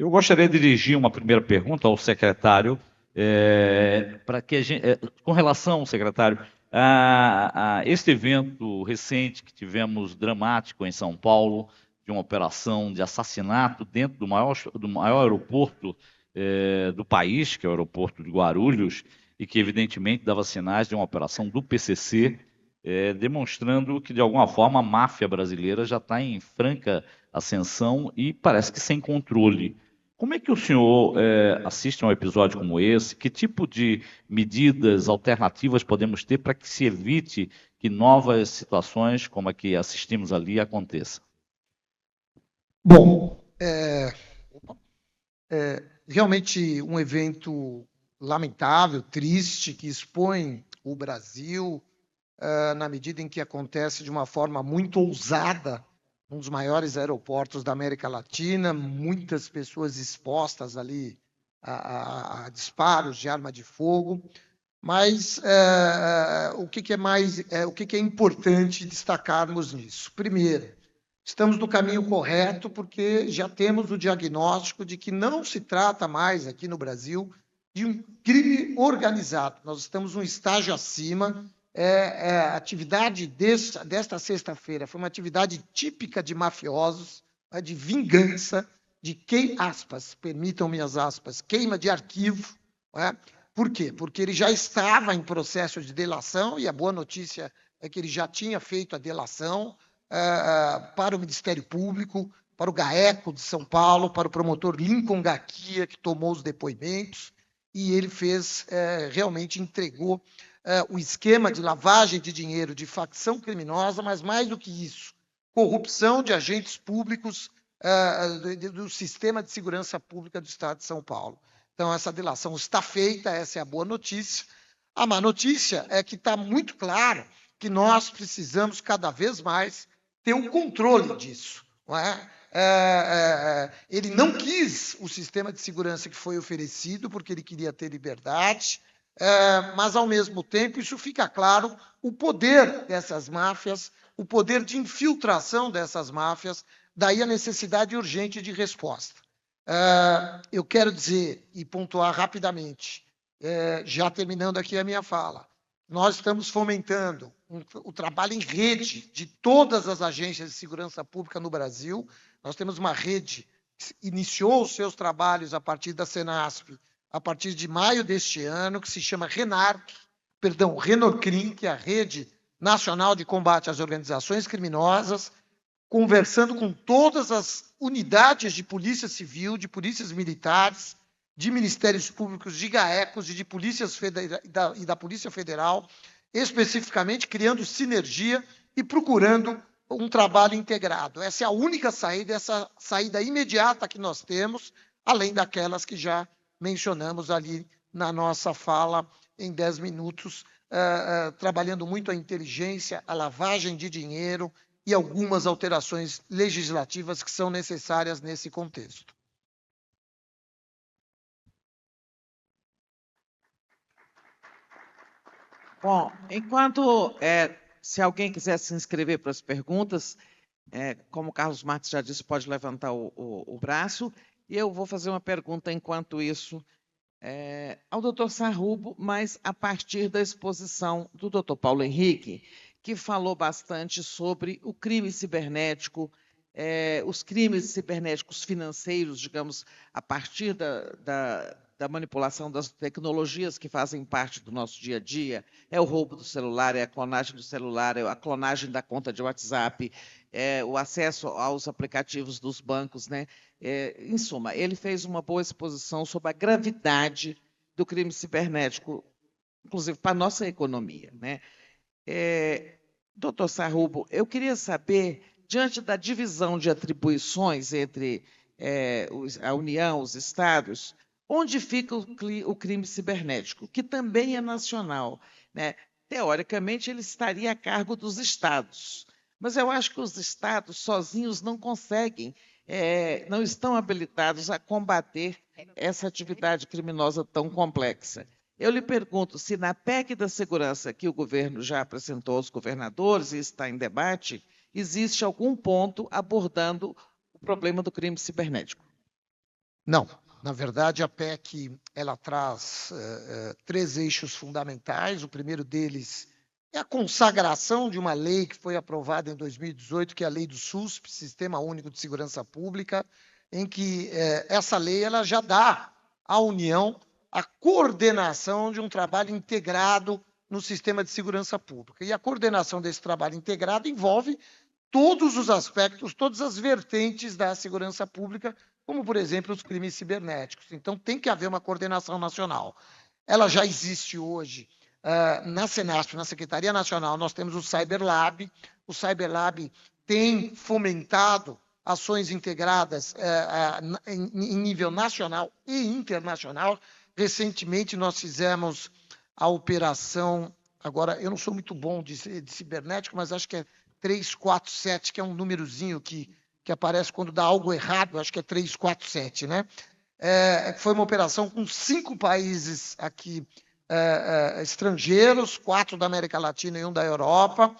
Eu gostaria de dirigir uma primeira pergunta ao secretário, para que a gente, com relação, secretário, a este evento recente que tivemos dramático em São Paulo, de uma operação de assassinato dentro do maior aeroporto do país, que é o aeroporto de Guarulhos, e que evidentemente dava sinais de uma operação do PCC, demonstrando que de alguma forma a máfia brasileira já está em franca ascensão e parece que sem controle. Como é que o senhor assiste a um episódio como esse? Que tipo de medidas alternativas podemos ter para que se evite que novas situações como a que assistimos ali aconteçam? Bom, realmente um evento lamentável, triste, que expõe o Brasil, na medida em que acontece de uma forma muito ousada, um dos maiores aeroportos da América Latina, muitas pessoas expostas ali a disparos de arma de fogo. Mas o que é importante destacarmos nisso? Primeiro, estamos no caminho correto porque já temos o diagnóstico de que não se trata mais aqui no Brasil de um crime organizado. Nós estamos um estágio acima. A atividade desta sexta-feira foi uma atividade típica de mafiosos, de vingança, aspas, permitam-me as aspas, queima de arquivo. Por quê? Porque ele já estava em processo de delação, e a boa notícia é que ele já tinha feito a delação para o Ministério Público, para o GAECO de São Paulo, para o promotor Lincoln Gaquia, que tomou os depoimentos, e ele realmente entregou o esquema de lavagem de dinheiro de facção criminosa, mas mais do que isso, corrupção de agentes públicos do sistema de segurança pública do Estado de São Paulo. Então, essa delação está feita, essa é a boa notícia. A má notícia é que está muito claro que nós precisamos cada vez mais ter um controle disso. Não é? Ele não quis o sistema de segurança que foi oferecido, porque ele queria ter liberdade, mas, ao mesmo tempo, isso fica claro, o poder dessas máfias, o poder de infiltração dessas máfias, daí a necessidade urgente de resposta. Eu quero dizer e pontuar rapidamente, já terminando aqui a minha fala, nós estamos fomentando o trabalho em rede de todas as agências de segurança pública no Brasil. Nós temos uma rede que iniciou os seus trabalhos a partir da Senasp, a partir de maio deste ano, que se chama Renocrim, que é a Rede Nacional de Combate às Organizações Criminosas, conversando com todas as unidades de polícia civil, de polícias militares, de ministérios públicos, de GAECOS e e da Polícia Federal, especificamente criando sinergia e procurando um trabalho integrado. Essa é a única saída, essa saída imediata que nós temos, além daquelas que já mencionamos ali na nossa fala em 10 minutos, trabalhando muito a inteligência, a lavagem de dinheiro e algumas alterações legislativas que são necessárias nesse contexto. Bom, se alguém quiser se inscrever para as perguntas, como o Carlos Marques já disse, pode levantar o braço, e eu vou fazer uma pergunta enquanto isso ao doutor Sarrubo, mas a partir da exposição do doutor Paulo Henrique, que falou bastante sobre o crime cibernético, os crimes cibernéticos financeiros, digamos, a partir da manipulação das tecnologias que fazem parte do nosso dia a dia, é o roubo do celular, é a clonagem do celular, é a clonagem da conta de WhatsApp, é o acesso aos aplicativos dos bancos, né? Em suma, ele fez uma boa exposição sobre a gravidade do crime cibernético, inclusive para a nossa economia, né? Doutor Sarrubo, eu queria saber, diante da divisão de atribuições entre a União, os Estados, onde fica o crime cibernético, que também é nacional, né? Teoricamente, ele estaria a cargo dos Estados, mas eu acho que os Estados sozinhos não conseguem, não estão habilitados a combater essa atividade criminosa tão complexa. Eu lhe pergunto se na PEC da segurança que o governo já apresentou aos governadores e está em debate, existe algum ponto abordando o problema do crime cibernético. Não. Na verdade, a PEC ela traz 3 eixos fundamentais. O primeiro deles é a consagração de uma lei que foi aprovada em 2018, que é a lei do SUSP, Sistema Único de Segurança Pública, em que essa lei ela já dá à União a coordenação de um trabalho integrado no sistema de segurança pública. E a coordenação desse trabalho integrado envolve todos os aspectos, todas as vertentes da segurança pública, como, por exemplo, os crimes cibernéticos. Então, tem que haver uma coordenação nacional. Ela já existe hoje na Senasp, na Secretaria Nacional, nós temos o Cyberlab. O Cyberlab tem fomentado ações integradas em nível nacional e internacional. Recentemente, nós fizemos a operação, agora, eu não sou muito bom de cibernético, mas acho que é 347, que é um númerozinho que aparece quando dá algo errado, acho que é 347, né? Foi uma operação com 5 países aqui estrangeiros, 4 da América Latina e 1 da Europa,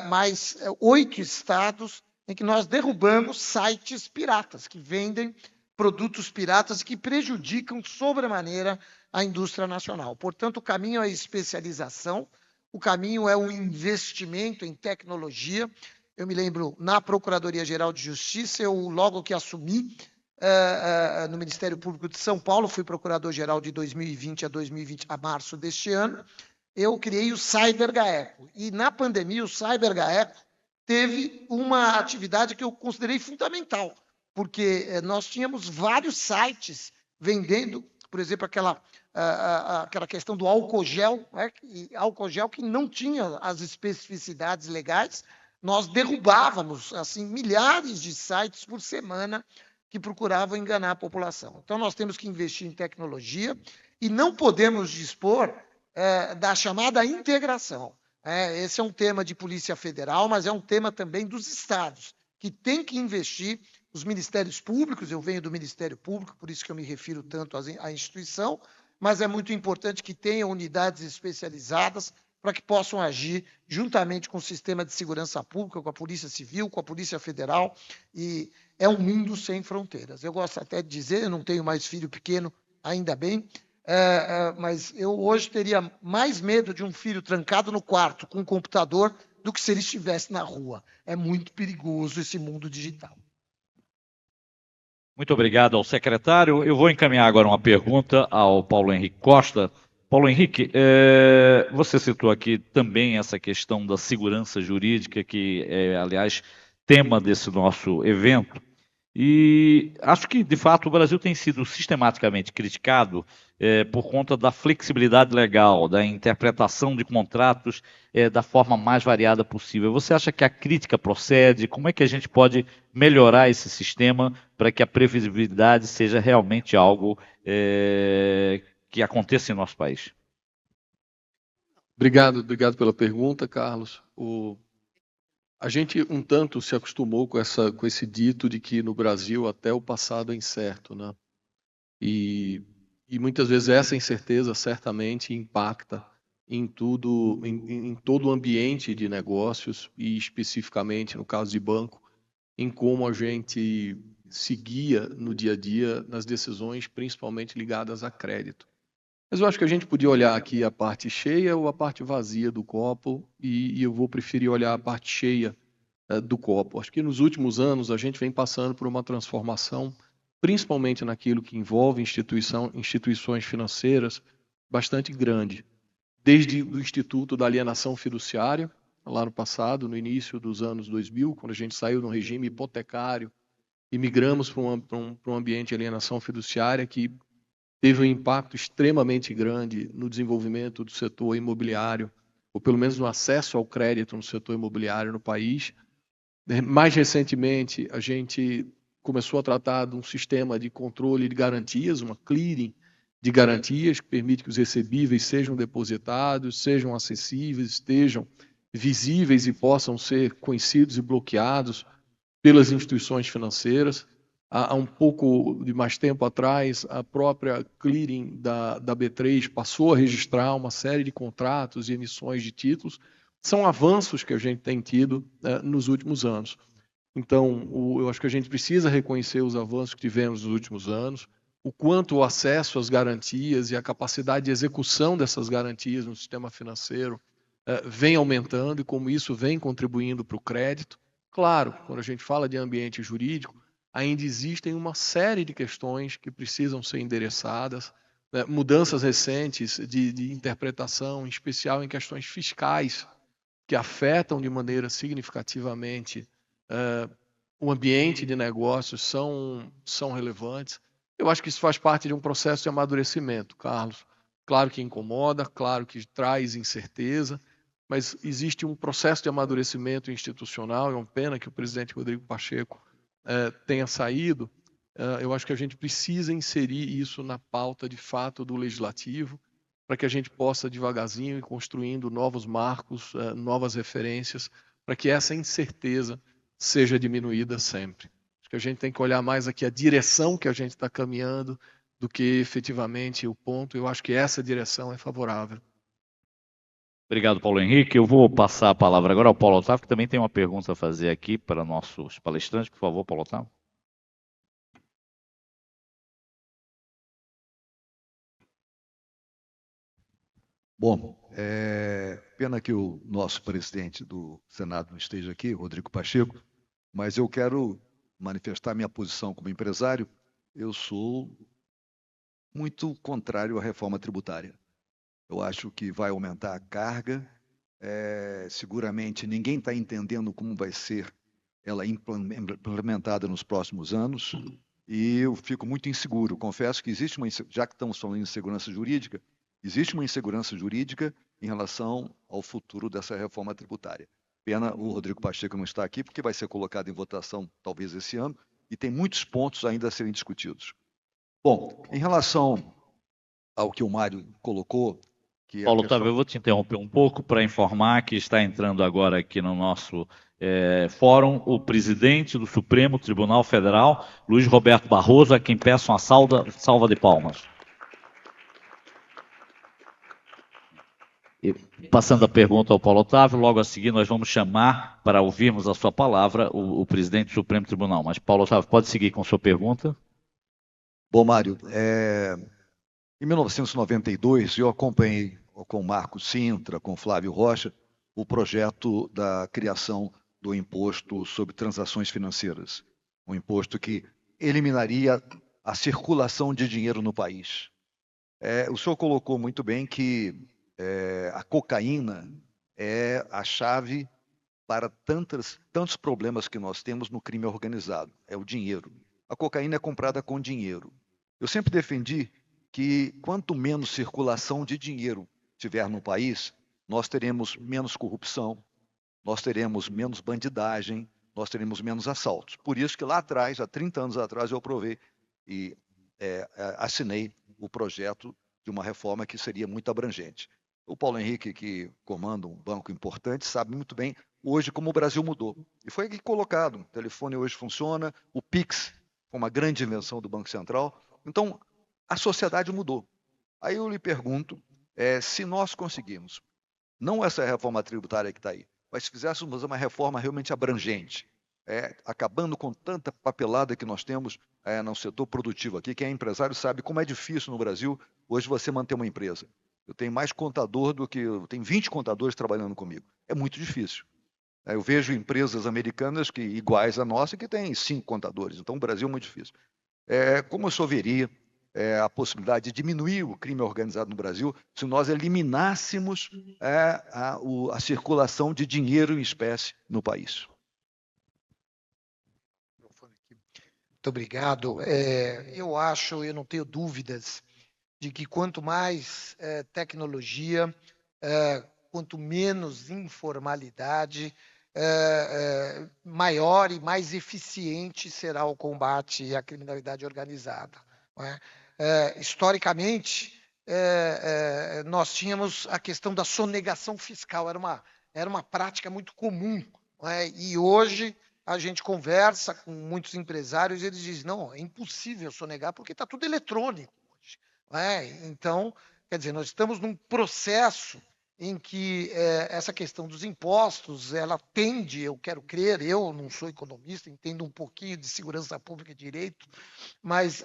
mais 8 estados em que nós derrubamos sites piratas, que vendem produtos piratas que prejudicam sobremaneira a indústria nacional. Portanto, o caminho é a especialização, o caminho é o investimento em tecnologia. Eu me lembro, na Procuradoria-Geral de Justiça, eu logo que assumi no Ministério Público de São Paulo, fui procurador-geral de 2020 a março deste ano, eu criei o CyberGaeco. E na pandemia, o CyberGaeco teve uma atividade que eu considerei fundamental, porque nós tínhamos vários sites vendendo, por exemplo, aquela questão do álcool gel, né? Álcool gel que não tinha as especificidades legais. Nós derrubávamos assim milhares de sites por semana que procuravam enganar a população. Então, nós temos que investir em tecnologia e não podemos dispor da chamada integração. Esse é um tema de Polícia Federal, mas é um tema também dos estados, que tem que investir. Os ministérios públicos, eu venho do Ministério Público, por isso que eu me refiro tanto à instituição, mas é muito importante que tenham unidades especializadas para que possam agir juntamente com o sistema de segurança pública, com a Polícia Civil, com a Polícia Federal, e é um mundo sem fronteiras. Eu gosto até de dizer, eu não tenho mais filho pequeno, ainda bem, mas eu hoje teria mais medo de um filho trancado no quarto com um computador do que se ele estivesse na rua. É muito perigoso esse mundo digital. Muito obrigado ao secretário. Eu vou encaminhar agora uma pergunta ao Paulo Henrique Costa. Paulo Henrique, você citou aqui também essa questão da segurança jurídica, que é, aliás, tema desse nosso evento. E acho que, de fato, o Brasil tem sido sistematicamente criticado por conta da flexibilidade legal, da interpretação de contratos da forma mais variada possível. Você acha que a crítica procede? Como é que a gente pode melhorar esse sistema para que a previsibilidade seja realmente algo que aconteça em nosso país? Obrigado pela pergunta, Carlos. A gente um tanto se acostumou com esse dito de que no Brasil até o passado é incerto, né? E muitas vezes essa incerteza certamente impacta em todo o ambiente de negócios e especificamente no caso de banco, em como a gente se guia no dia a dia nas decisões, principalmente ligadas a crédito. Mas eu acho que a gente podia olhar aqui a parte cheia ou a parte vazia do copo, e eu vou preferir olhar a parte cheia do copo. Acho que nos últimos anos a gente vem passando por uma transformação, principalmente naquilo que envolve instituições financeiras, bastante grande. Desde o Instituto da Alienação Fiduciária, lá no passado, no início dos anos 2000, quando a gente saiu do regime hipotecário e migramos para um ambiente de alienação fiduciária que teve um impacto extremamente grande no desenvolvimento do setor imobiliário, ou pelo menos no acesso ao crédito no setor imobiliário no país. Mais recentemente, a gente começou a tratar de um sistema de controle de garantias, uma clearing de garantias, que permite que os recebíveis sejam depositados, sejam acessíveis, estejam visíveis e possam ser conhecidos e bloqueados pelas instituições financeiras. Há um pouco de mais tempo atrás, a própria clearing da B3 passou a registrar uma série de contratos e emissões de títulos. São avanços que a gente tem tido nos últimos anos. Então, eu acho que a gente precisa reconhecer os avanços que tivemos nos últimos anos, o quanto o acesso às garantias e a capacidade de execução dessas garantias no sistema financeiro vem aumentando e como isso vem contribuindo para o crédito. Claro, quando a gente fala de ambiente jurídico, ainda existem uma série de questões que precisam ser endereçadas, né? Mudanças recentes de interpretação, em especial em questões fiscais, que afetam de maneira significativamente o ambiente de negócios são relevantes. Eu acho que isso faz parte de um processo de amadurecimento, Carlos. Claro que incomoda, claro que traz incerteza, mas existe um processo de amadurecimento institucional. É uma pena que o presidente Rodrigo Pacheco tenha saído. Eu acho que a gente precisa inserir isso na pauta de fato do legislativo, para que a gente possa devagarzinho ir construindo novos marcos, novas referências, para que essa incerteza seja diminuída sempre. Acho que a gente tem que olhar mais aqui a direção que a gente está caminhando do que efetivamente o ponto. Eu acho que essa direção é favorável. Obrigado, Paulo Henrique. Eu vou passar a palavra agora ao Paulo Otávio, que também tem uma pergunta a fazer aqui para nossos palestrantes. Por favor, Paulo Otávio. Bom, pena que o nosso presidente do Senado não esteja aqui, Rodrigo Pacheco, mas eu quero manifestar minha posição como empresário. Eu sou muito contrário à reforma tributária. Eu acho que vai aumentar a carga. Seguramente ninguém está entendendo como vai ser ela implementada nos próximos anos, e eu fico muito inseguro. Confesso que existe já que estamos falando em insegurança jurídica, existe uma insegurança jurídica em relação ao futuro dessa reforma tributária. Pena o Rodrigo Pacheco não estar aqui, porque vai ser colocado em votação talvez esse ano, e tem muitos pontos ainda a serem discutidos. Bom, em relação ao que o Mário colocou, que Paulo Otávio, eu vou te interromper um pouco para informar que está entrando agora aqui no nosso fórum o presidente do Supremo Tribunal Federal, Luiz Roberto Barroso, a quem peço uma salva de palmas. E, passando a pergunta ao Paulo Otávio, logo a seguir nós vamos chamar para ouvirmos a sua palavra o presidente do Supremo Tribunal. Mas, Paulo Otávio, pode seguir com a sua pergunta? Bom, Mário, em 1992 eu acompanhei com Marco Sintra, com Flávio Rocha, o projeto da criação do imposto sobre transações financeiras, um imposto que eliminaria a circulação de dinheiro no país. O senhor colocou muito bem que a cocaína é a chave para tantos problemas que nós temos no crime organizado, é o dinheiro. A cocaína é comprada com dinheiro. Eu sempre defendi que quanto menos circulação de dinheiro tiver no país, nós teremos menos corrupção, nós teremos menos bandidagem, nós teremos menos assaltos. Por isso que lá atrás, há 30 anos atrás, eu aprovei e assinei o projeto de uma reforma que seria muito abrangente. O Paulo Henrique, que comanda um banco importante, sabe muito bem hoje como o Brasil mudou. E foi aqui colocado, o telefone hoje funciona, o Pix foi uma grande invenção do Banco Central. Então, a sociedade mudou. Aí eu lhe pergunto, se nós conseguirmos, não essa reforma tributária que está aí, mas se fizéssemos uma reforma realmente abrangente, acabando com tanta papelada que nós temos no setor produtivo aqui, quem é empresário sabe como é difícil no Brasil hoje você manter uma empresa. Eu tenho mais contador do que... Eu tenho 20 contadores trabalhando comigo. É muito difícil. Eu vejo empresas americanas iguais à nossa que têm 5 contadores. Então, o Brasil é muito difícil. Como o senhor veria a possibilidade de diminuir o crime organizado no Brasil se nós eliminássemos a circulação de dinheiro em espécie no país? Muito obrigado. Eu não tenho dúvidas de que quanto mais tecnologia, quanto menos informalidade, maior e mais eficiente será o combate à criminalidade organizada. Não é? Historicamente, nós tínhamos a questão da sonegação fiscal, era uma prática muito comum. Não é? E hoje a gente conversa com muitos empresários e eles dizem, não, é impossível sonegar porque está tudo eletrônico hoje. Não é? Então, quer dizer, nós estamos num processo em que essa questão dos impostos, ela tende, eu quero crer, eu não sou economista, entendo um pouquinho de segurança pública e direito, mas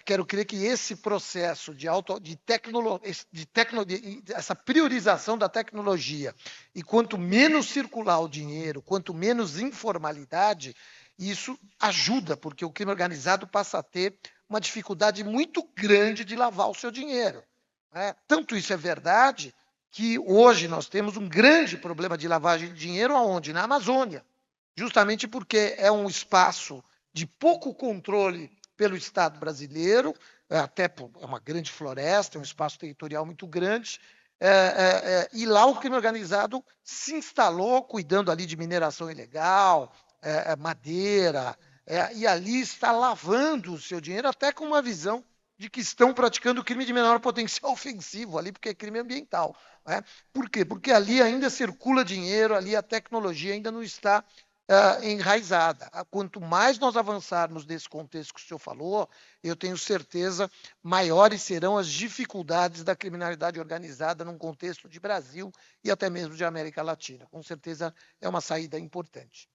quero crer que esse processo essa priorização da tecnologia, e quanto menos circular o dinheiro, quanto menos informalidade, isso ajuda, porque o crime organizado passa a ter uma dificuldade muito grande de lavar o seu dinheiro. Tanto isso é verdade que hoje nós temos um grande problema de lavagem de dinheiro aonde? Na Amazônia, justamente porque é um espaço de pouco controle pelo Estado brasileiro, até é uma grande floresta, é um espaço territorial muito grande, e lá o crime organizado se instalou cuidando ali de mineração ilegal, madeira, e ali está lavando o seu dinheiro até com uma visão de que estão praticando crime de menor potencial ofensivo ali, porque é crime ambiental. Por quê? Porque ali ainda circula dinheiro, ali a tecnologia ainda não está enraizada. Quanto mais nós avançarmos nesse contexto que o senhor falou, eu tenho certeza, maiores serão as dificuldades da criminalidade organizada num contexto de Brasil e até mesmo de América Latina. Com certeza é uma saída importante.